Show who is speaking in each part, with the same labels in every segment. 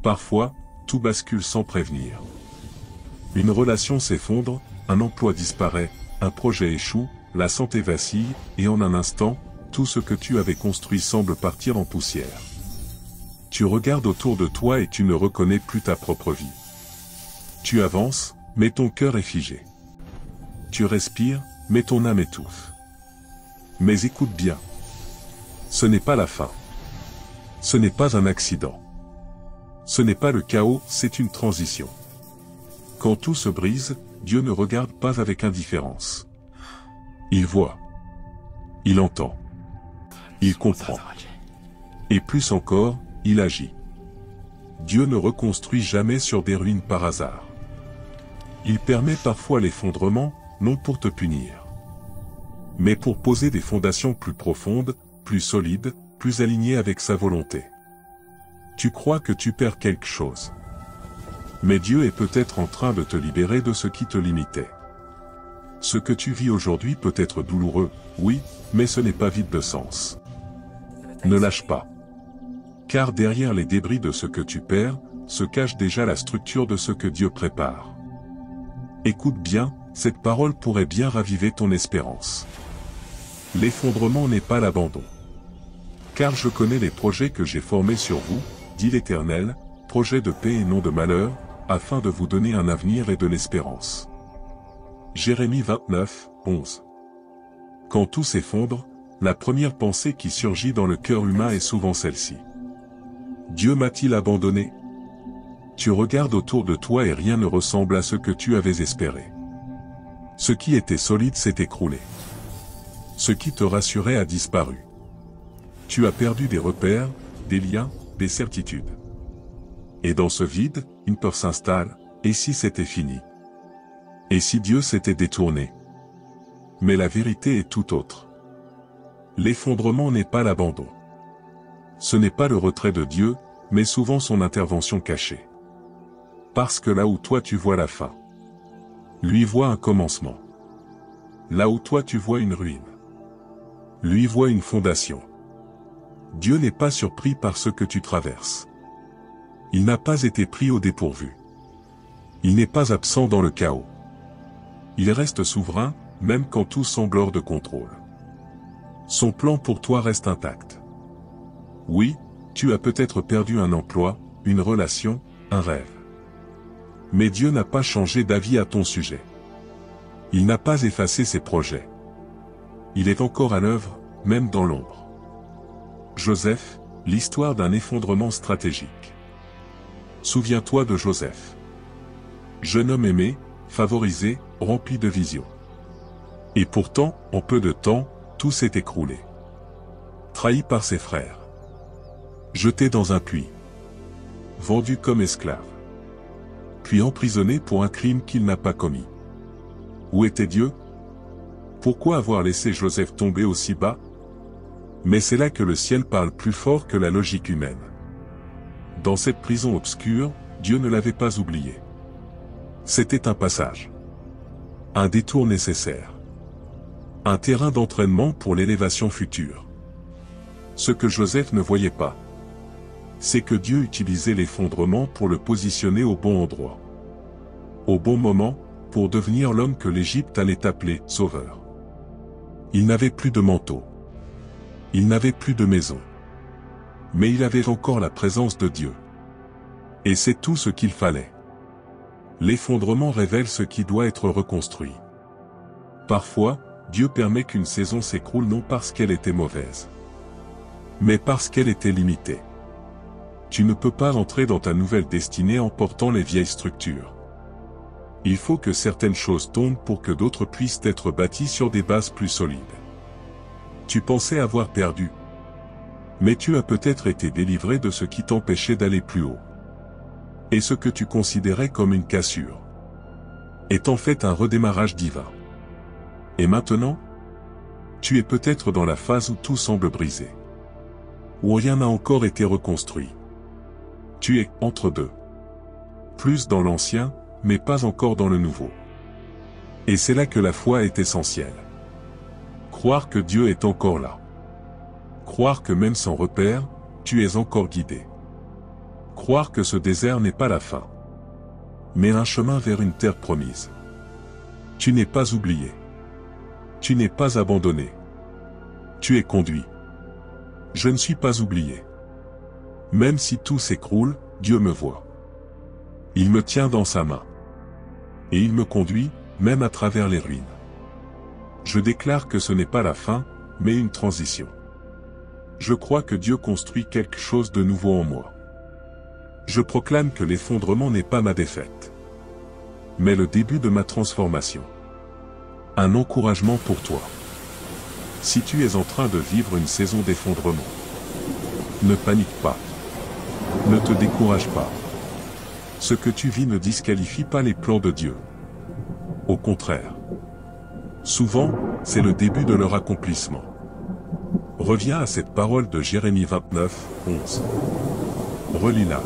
Speaker 1: Parfois, tout bascule sans prévenir. Une relation s'effondre, un emploi disparaît, un projet échoue, la santé vacille, et en un instant, tout ce que tu avais construit semble partir en poussière. Tu regardes autour de toi et tu ne reconnais plus ta propre vie. Tu avances, mais ton cœur est figé. Tu respires, mais ton âme étouffe. Mais écoute bien. Ce n'est pas la fin. Ce n'est pas un accident. Ce n'est pas le chaos, c'est une transition. Quand tout se brise, Dieu ne regarde pas avec indifférence. Il voit. Il entend. Il comprend. Et plus encore, il agit. Dieu ne reconstruit jamais sur des ruines par hasard. Il permet parfois l'effondrement, non pour te punir, mais pour poser des fondations plus profondes, plus solides, plus alignées avec sa volonté. Tu crois que tu perds quelque chose. Mais Dieu est peut-être en train de te libérer de ce qui te limitait. Ce que tu vis aujourd'hui peut être douloureux, oui, mais ce n'est pas vide de sens. Ne lâche pas. Car derrière les débris de ce que tu perds, se cache déjà la structure de ce que Dieu prépare. Écoute bien, cette parole pourrait bien raviver ton espérance. L'effondrement n'est pas l'abandon. Car je connais les projets que j'ai formés sur vous, dit l'Éternel, projets de paix et non de malheur, afin de vous donner un avenir et de l'espérance. Jérémie 29, 11. Quand tout s'effondre, la première pensée qui surgit dans le cœur humain est souvent celle-ci. Dieu m'a-t-il abandonné? Tu regardes autour de toi et rien ne ressemble à ce que tu avais espéré. Ce qui était solide s'est écroulé. Ce qui te rassurait a disparu. Tu as perdu des repères, des liens, des certitudes. Et dans ce vide, une peur s'installe, et si c'était fini? Et si Dieu s'était détourné? Mais la vérité est tout autre. L'effondrement n'est pas l'abandon. Ce n'est pas le retrait de Dieu, mais souvent son intervention cachée. Parce que là où toi tu vois la fin, lui voit un commencement. Là où toi tu vois une ruine, lui voit une fondation. Dieu n'est pas surpris par ce que tu traverses. Il n'a pas été pris au dépourvu. Il n'est pas absent dans le chaos. Il reste souverain, même quand tout semble hors de contrôle. Son plan pour toi reste intact. Oui, tu as peut-être perdu un emploi, une relation, un rêve. Mais Dieu n'a pas changé d'avis à ton sujet. Il n'a pas effacé ses projets. Il est encore à l'œuvre, même dans l'ombre. Joseph, l'histoire d'un effondrement stratégique. Souviens-toi de Joseph. Jeune homme aimé, favorisé, rempli de vision. Et pourtant, en peu de temps, tout s'est écroulé. Trahi par ses frères. Jeté dans un puits. Vendu comme esclave. Puis emprisonné pour un crime qu'il n'a pas commis. Où était Dieu? Pourquoi avoir laissé Joseph tomber aussi bas? Mais c'est là que le ciel parle plus fort que la logique humaine. Dans cette prison obscure, Dieu ne l'avait pas oublié. C'était un passage. Un détour nécessaire. Un terrain d'entraînement pour l'élévation future. Ce que Joseph ne voyait pas, c'est que Dieu utilisait l'effondrement pour le positionner au bon endroit. Au bon moment, pour devenir l'homme que l'Égypte allait appeler « Sauveur ». Il n'avait plus de manteau. Il n'avait plus de maison. Mais il avait encore la présence de Dieu. Et c'est tout ce qu'il fallait. L'effondrement révèle ce qui doit être reconstruit. Parfois, Dieu permet qu'une saison s'écroule non parce qu'elle était mauvaise, mais parce qu'elle était limitée. Tu ne peux pas entrer dans ta nouvelle destinée en portant les vieilles structures. Il faut que certaines choses tombent pour que d'autres puissent être bâties sur des bases plus solides. Tu pensais avoir perdu, mais tu as peut-être été délivré de ce qui t'empêchait d'aller plus haut. Et ce que tu considérais comme une cassure est en fait un redémarrage divin. Et maintenant, tu es peut-être dans la phase où tout semble brisé, où rien n'a encore été reconstruit. Tu es entre deux. Plus dans l'ancien, mais pas encore dans le nouveau. Et c'est là que la foi est essentielle. Croire que Dieu est encore là. Croire que même sans repère, tu es encore guidé. croire que ce désert n'est pas la fin, mais un chemin vers une terre promise. Tu n'es pas oublié. Tu n'es pas abandonné. Tu es conduit. Je ne suis pas oublié. Même si tout s'écroule, Dieu me voit. Il me tient dans sa main. Et il me conduit, même à travers les ruines. Je déclare que ce n'est pas la fin, mais une transition. Je crois que Dieu construit quelque chose de nouveau en moi. Je proclame que l'effondrement n'est pas ma défaite, mais le début de ma transformation. Un encouragement pour toi. Si tu es en train de vivre une saison d'effondrement, ne panique pas. Ne te décourage pas. Ce que tu vis ne disqualifie pas les plans de Dieu. Au contraire. Souvent, c'est le début de leur accomplissement. Reviens à cette parole de Jérémie 29, 11. Relis-la.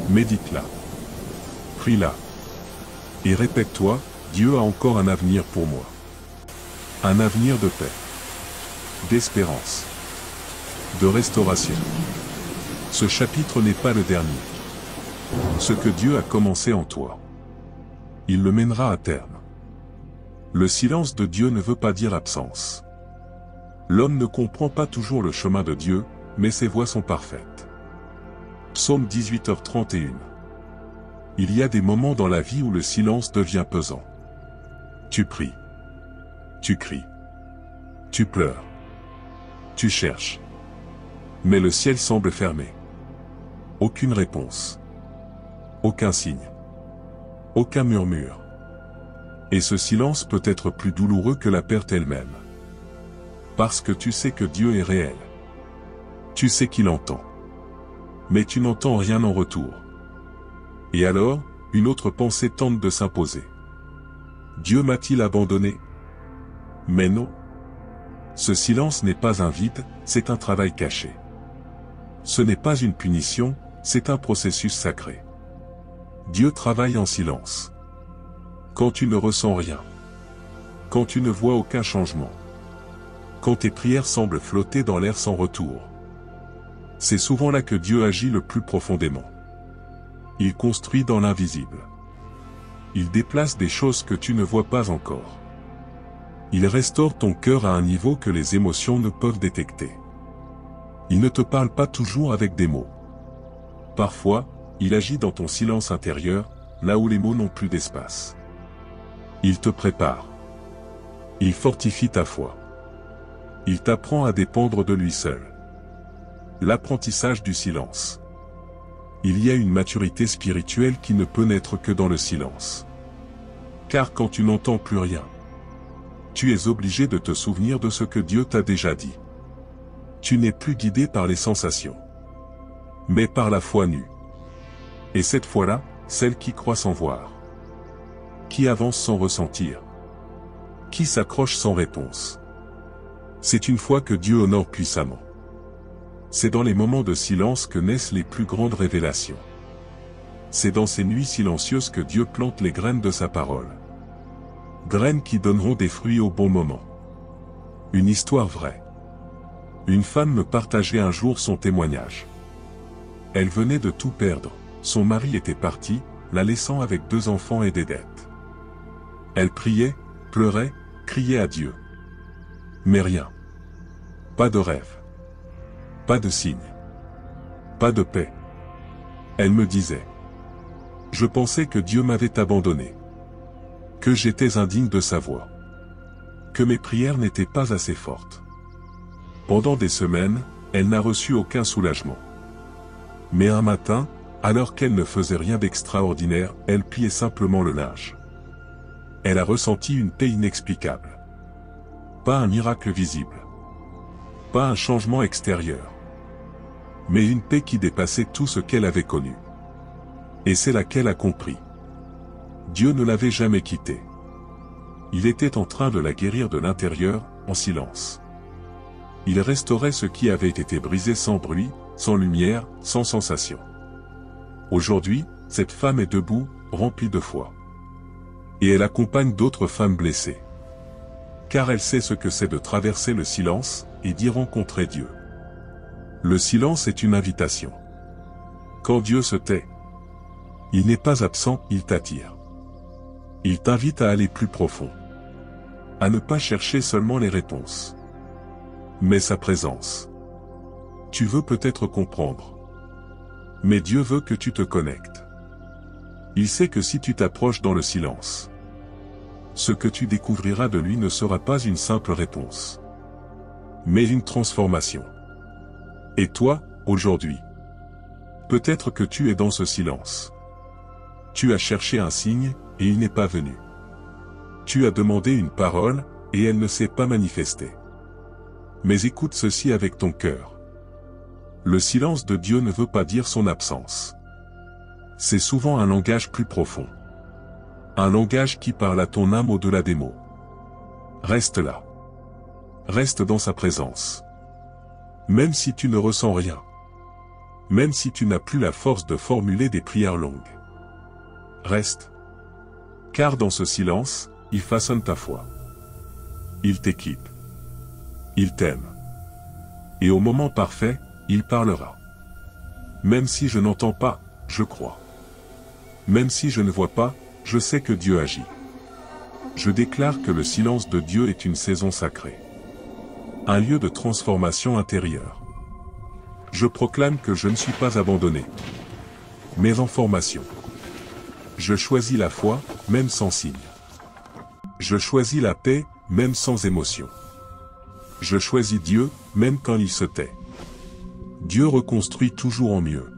Speaker 1: Médite-la. Prie-la. Et répète-toi, Dieu a encore un avenir pour moi. Un avenir de paix, d'espérance, de restauration. Ce chapitre n'est pas le dernier. Ce que Dieu a commencé en toi, il le mènera à terme. Le silence de Dieu ne veut pas dire absence. L'homme ne comprend pas toujours le chemin de Dieu, mais ses voies sont parfaites. Psaume 18h31. Il y a des moments dans la vie où le silence devient pesant. Tu pries. Tu cries. Tu pleures. Tu cherches. Mais le ciel semble fermé. Aucune réponse. Aucun signe. Aucun murmure. Et ce silence peut être plus douloureux que la perte elle-même. Parce que tu sais que Dieu est réel. Tu sais qu'il entend. Mais tu n'entends rien en retour. Et alors, une autre pensée tente de s'imposer. Dieu m'a-t-il abandonné? Mais non. Ce silence n'est pas un vide, c'est un travail caché. Ce n'est pas une punition, c'est un processus sacré. Dieu travaille en silence. Quand tu ne ressens rien. Quand tu ne vois aucun changement. Quand tes prières semblent flotter dans l'air sans retour. C'est souvent là que Dieu agit le plus profondément. Il construit dans l'invisible. Il déplace des choses que tu ne vois pas encore. Il restaure ton cœur à un niveau que les émotions ne peuvent détecter. Il ne te parle pas toujours avec des mots. Parfois, il agit dans ton silence intérieur, là où les mots n'ont plus d'espace. Il te prépare. Il fortifie ta foi. Il t'apprend à dépendre de lui seul. L'apprentissage du silence. Il y a une maturité spirituelle qui ne peut naître que dans le silence. Car quand tu n'entends plus rien, tu es obligé de te souvenir de ce que Dieu t'a déjà dit. Tu n'es plus guidé par les sensations, mais par la foi nue. Et cette foi-là, celle qui croit sans voir, qui avance sans ressentir, qui s'accroche sans réponse. C'est une foi que Dieu honore puissamment. C'est dans les moments de silence que naissent les plus grandes révélations. C'est dans ces nuits silencieuses que Dieu plante les graines de sa parole. Graines qui donneront des fruits au bon moment. Une histoire vraie. Une femme me partageait un jour son témoignage. Elle venait de tout perdre, son mari était parti, la laissant avec 2 enfants et des dettes. Elle priait, pleurait, criait à Dieu. Mais rien. Pas de rêve. Pas de signe. Pas de paix. Elle me disait. Je pensais que Dieu m'avait abandonné. Que j'étais indigne de sa voix. Que mes prières n'étaient pas assez fortes. Pendant des semaines, elle n'a reçu aucun soulagement. Mais un matin, alors qu'elle ne faisait rien d'extraordinaire, elle pliait simplement le linge. Elle a ressenti une paix inexplicable. Pas un miracle visible. Pas un changement extérieur. Mais une paix qui dépassait tout ce qu'elle avait connu. Et c'est là qu'elle a compris. Dieu ne l'avait jamais quittée. Il était en train de la guérir de l'intérieur, en silence. Il restaurait ce qui avait été brisé sans bruit, sans lumière, sans sensation. Aujourd'hui, cette femme est debout, remplie de foi. Et elle accompagne d'autres femmes blessées. Car elle sait ce que c'est de traverser le silence, et d'y rencontrer Dieu. Le silence est une invitation. Quand Dieu se tait, il n'est pas absent, il t'attire. Il t'invite à aller plus profond. À ne pas chercher seulement les réponses, mais sa présence. Tu veux peut-être comprendre, mais Dieu veut que tu te connectes. Il sait que si tu t'approches dans le silence, ce que tu découvriras de lui ne sera pas une simple réponse, mais une transformation. Et toi, aujourd'hui, peut-être que tu es dans ce silence. Tu as cherché un signe, et il n'est pas venu. Tu as demandé une parole, et elle ne s'est pas manifestée. Mais écoute ceci avec ton cœur. Le silence de Dieu ne veut pas dire son absence. C'est souvent un langage plus profond. Un langage qui parle à ton âme au-delà des mots. Reste là. Reste dans sa présence. Même si tu ne ressens rien. Même si tu n'as plus la force de formuler des prières longues. Reste. Car dans ce silence, il façonne ta foi. Il t'équipe. Il t'aime. Et au moment parfait, il parlera. Même si je n'entends pas, je crois. Même si je ne vois pas, je sais que Dieu agit. Je déclare que le silence de Dieu est une saison sacrée. Un lieu de transformation intérieure. Je proclame que je ne suis pas abandonné, mais en formation. Je choisis la foi, même sans signe. Je choisis la paix, même sans émotion. Je choisis Dieu, même quand il se tait. Dieu reconstruit toujours en mieux.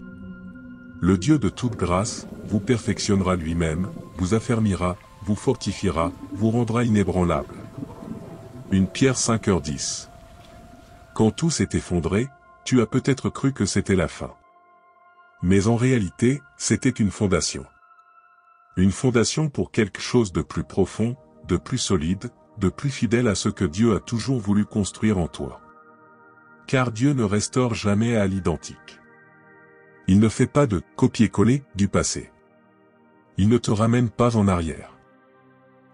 Speaker 1: Le Dieu de toute grâce, vous perfectionnera lui-même, vous affermira, vous fortifiera, vous rendra inébranlable. 1 Pierre 5h10. Quand tout s'est effondré, tu as peut-être cru que c'était la fin. Mais en réalité, c'était une fondation. Une fondation pour quelque chose de plus profond, de plus solide, de plus fidèle à ce que Dieu a toujours voulu construire en toi. Car Dieu ne restaure jamais à l'identique. Il ne fait pas de copier-coller du passé. Il ne te ramène pas en arrière.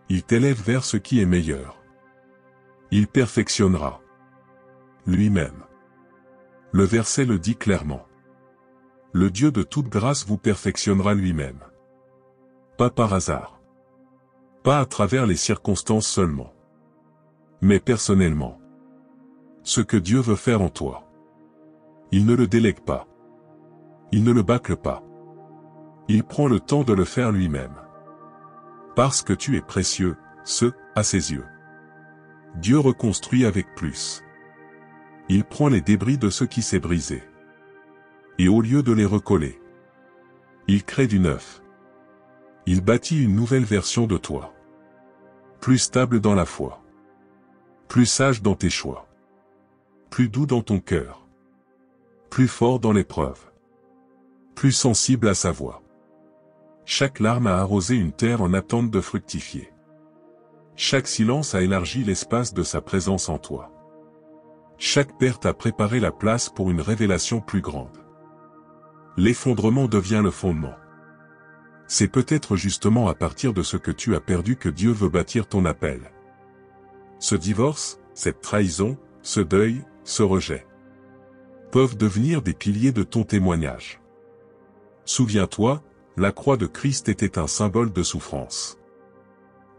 Speaker 1: Il t'élève vers ce qui est meilleur. Il perfectionnera lui-même. Le verset le dit clairement. Le Dieu de toute grâce vous perfectionnera lui-même. Pas par hasard. Pas à travers les circonstances seulement. Mais personnellement. Ce que Dieu veut faire en toi. Il ne le délègue pas. Il ne le bâcle pas. Il prend le temps de le faire lui-même. Parce que tu es précieux, à ses yeux. Dieu reconstruit avec plus. Il prend les débris de ce qui s'est brisé. Et au lieu de les recoller, il crée du neuf. Il bâtit une nouvelle version de toi. Plus stable dans la foi. Plus sage dans tes choix. Plus doux dans ton cœur. Plus fort dans l'épreuve. Plus sensible à sa voix. Chaque larme a arrosé une terre en attente de fructifier. Chaque silence a élargi l'espace de sa présence en toi. Chaque perte a préparé la place pour une révélation plus grande. L'effondrement devient le fondement. C'est peut-être justement à partir de ce que tu as perdu que Dieu veut bâtir ton appel. Ce divorce, cette trahison, ce deuil, ce rejet, peuvent devenir des piliers de ton témoignage. Souviens-toi, la croix de Christ était un symbole de souffrance.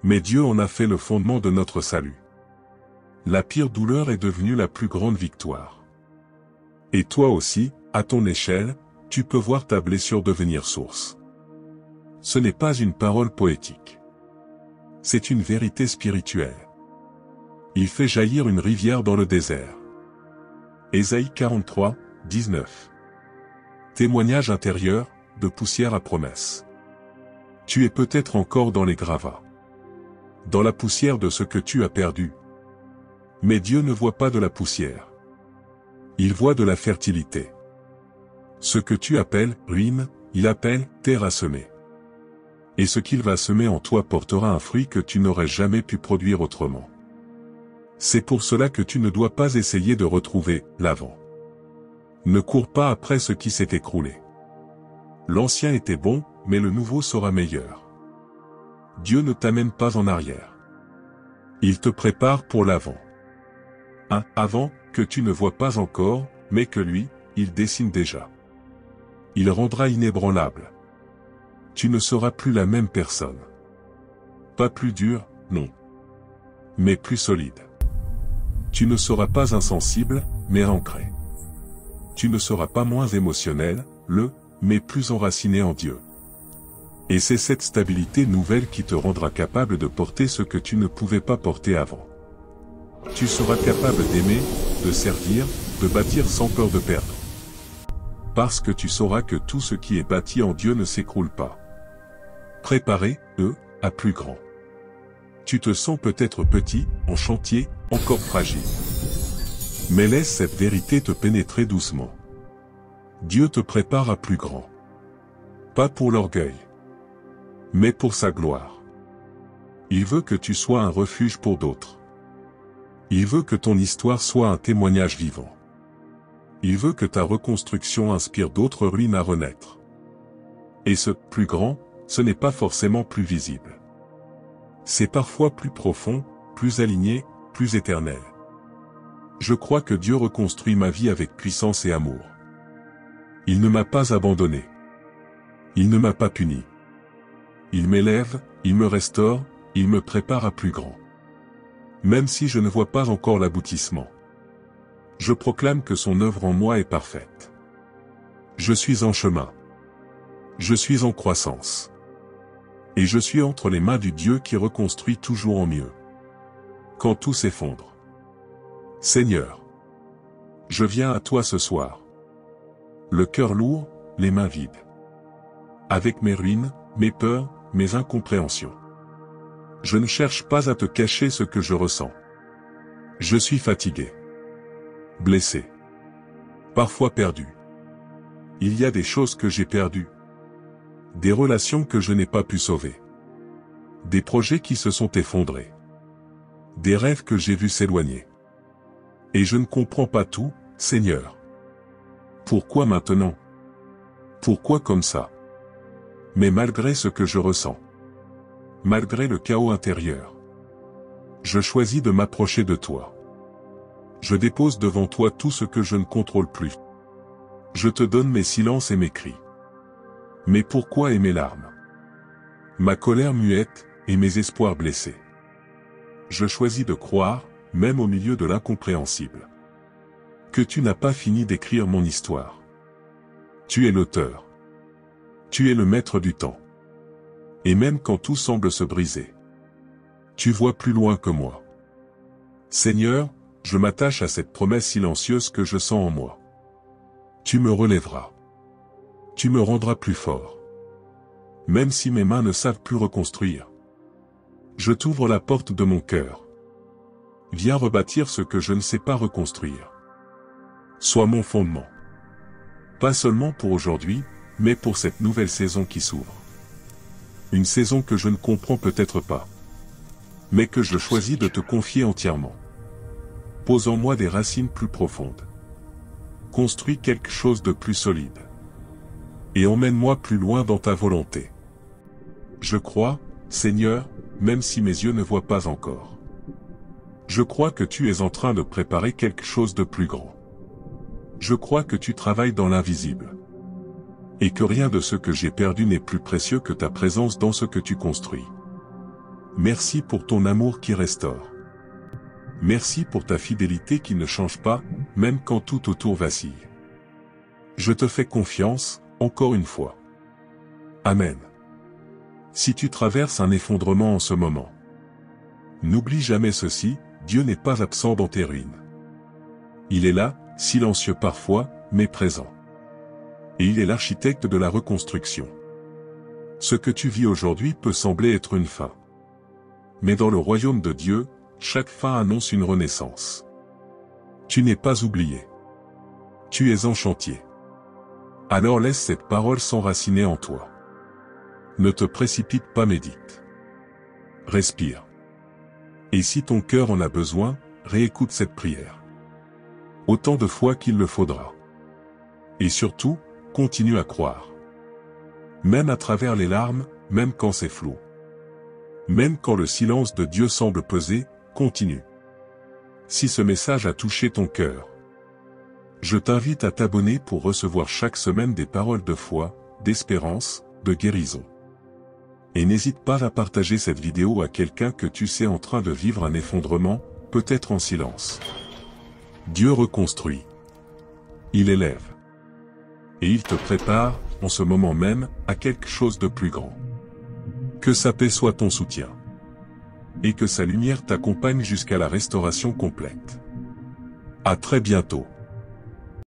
Speaker 1: Mais Dieu en a fait le fondement de notre salut. La pire douleur est devenue la plus grande victoire. Et toi aussi, à ton échelle, tu peux voir ta blessure devenir source. Ce n'est pas une parole poétique. C'est une vérité spirituelle. Il fait jaillir une rivière dans le désert. Ésaïe 43, 19. Témoignage intérieur, de poussière à promesse. Tu es peut-être encore dans les gravats. Dans la poussière de ce que tu as perdu. Mais Dieu ne voit pas de la poussière. Il voit de la fertilité. Ce que tu appelles ruine, il appelle terre à semer. Et ce qu'il va semer en toi portera un fruit que tu n'aurais jamais pu produire autrement. C'est pour cela que tu ne dois pas essayer de retrouver l'avant. Ne cours pas après ce qui s'est écroulé. L'ancien était bon, mais le nouveau sera meilleur. Dieu ne t'amène pas en arrière. Il te prépare pour l'avant. Un avant que tu ne vois pas encore, mais que lui, il dessine déjà. il rendra inébranlable. Tu ne seras plus la même personne. Pas plus dur, non. Mais plus solide. Tu ne seras pas insensible, mais ancré. Tu ne seras pas moins émotionnel, mais plus enraciné en Dieu. Et c'est cette stabilité nouvelle qui te rendra capable de porter ce que tu ne pouvais pas porter avant. Tu seras capable d'aimer, de servir, de bâtir sans peur de perdre. Parce que tu sauras que tout ce qui est bâti en Dieu ne s'écroule pas. Préparé, à plus grand. Tu te sens peut-être petit, en chantier, encore fragile. Mais laisse cette vérité te pénétrer doucement. Dieu te prépare à plus grand. Pas pour l'orgueil, mais pour sa gloire. Il veut que tu sois un refuge pour d'autres. Il veut que ton histoire soit un témoignage vivant. Il veut que ta reconstruction inspire d'autres ruines à renaître. Et ce « plus grand », ce n'est pas forcément plus visible. C'est parfois plus profond, plus aligné, plus éternel. Je crois que Dieu reconstruit ma vie avec puissance et amour. Il ne m'a pas abandonné. Il ne m'a pas puni. Il m'élève, il me restaure, il me prépare à plus grand. Même si je ne vois pas encore l'aboutissement. Je proclame que son œuvre en moi est parfaite. Je suis en chemin. Je suis en croissance. Et je suis entre les mains du Dieu qui reconstruit toujours en mieux. Quand tout s'effondre. Seigneur, je viens à toi ce soir. Le cœur lourd, les mains vides. Avec mes ruines, mes peurs, mes incompréhensions. Je ne cherche pas à te cacher ce que je ressens. Je suis fatigué. Blessé. Parfois perdu. Il y a des choses que j'ai perdues. Des relations que je n'ai pas pu sauver. Des projets qui se sont effondrés. Des rêves que j'ai vus s'éloigner. Et je ne comprends pas tout, Seigneur. Pourquoi maintenant? Pourquoi comme ça? Mais malgré ce que je ressens, malgré le chaos intérieur, je choisis de m'approcher de toi. Je dépose devant toi tout ce que je ne contrôle plus. Je te donne mes silences et mes cris. Mais pourquoi et mes larmes? Ma colère muette, et mes espoirs blessés. Je choisis de croire, même au milieu de l'incompréhensible, que tu n'as pas fini d'écrire mon histoire. Tu es l'auteur. Tu es le maître du temps. Et même quand tout semble se briser, tu vois plus loin que moi. Seigneur, je m'attache à cette promesse silencieuse que je sens en moi. Tu me relèveras. Tu me rendras plus fort. Même si mes mains ne savent plus reconstruire. Je t'ouvre la porte de mon cœur. Viens rebâtir ce que je ne sais pas reconstruire. Sois mon fondement. Pas seulement pour aujourd'hui, mais pour cette nouvelle saison qui s'ouvre. Une saison que je ne comprends peut-être pas. Mais que je choisis de te confier entièrement. Pose en moi des racines plus profondes. Construis quelque chose de plus solide. Et emmène-moi plus loin dans ta volonté. Je crois, Seigneur, même si mes yeux ne voient pas encore. Je crois que tu es en train de préparer quelque chose de plus grand. Je crois que tu travailles dans l'invisible. Et que rien de ce que j'ai perdu n'est plus précieux que ta présence dans ce que tu construis. Merci pour ton amour qui restaure. Merci pour ta fidélité qui ne change pas, même quand tout autour vacille. Je te fais confiance, encore une fois. Amen. Si tu traverses un effondrement en ce moment, n'oublie jamais ceci, Dieu n'est pas absent dans tes ruines. Il est là, silencieux parfois, mais présent. Et il est l'architecte de la reconstruction. Ce que tu vis aujourd'hui peut sembler être une fin. Mais dans le royaume de Dieu, chaque fin annonce une renaissance. Tu n'es pas oublié. Tu es en chantier. Alors laisse cette parole s'enraciner en toi. Ne te précipite pas, médite. Respire. Et si ton cœur en a besoin, réécoute cette prière. Autant de fois qu'il le faudra. Et surtout, continue à croire. Même à travers les larmes, même quand c'est flou. Même quand le silence de Dieu semble peser, continue. Si ce message a touché ton cœur, Je t'invite à t'abonner pour recevoir chaque semaine des paroles de foi, d'espérance, de guérison. Et n'hésite pas à partager cette vidéo à quelqu'un que tu sais en train de vivre un effondrement, peut-être en silence. Dieu reconstruit. Il élève. Et il te prépare, en ce moment même, à quelque chose de plus grand. Que sa paix soit ton soutien. Et que sa lumière t'accompagne jusqu'à la restauration complète. À très bientôt.